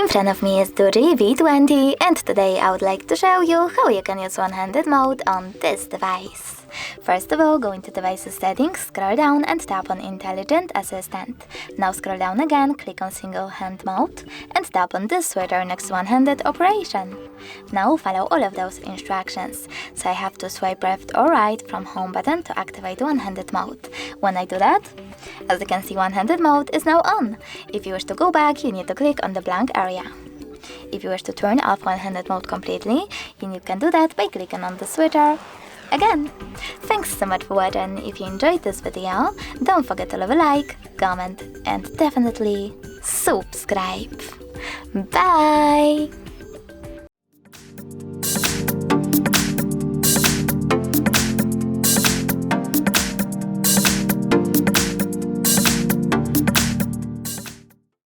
In front of me is DOOGEE V20, and today I would like to show you how you can use one-handed mode on this device. First of all, go into Devices Settings, scroll down and tap on Intelligent Assistant. Now scroll down again, click on Single Hand Mode and tap on this switcher next to One-Handed Operation. Now follow all of those instructions. So I have to swipe left or right from Home button to activate one-handed mode. When I do that, as you can see, one-handed mode is now on. If you wish to go back, you need to click on the blank area. If you wish to turn off one-handed mode completely, you can do that by clicking on the switcher again. Thanks so much for watching. If you enjoyed this video, don't forget to leave a like, comment and definitely subscribe. Bye!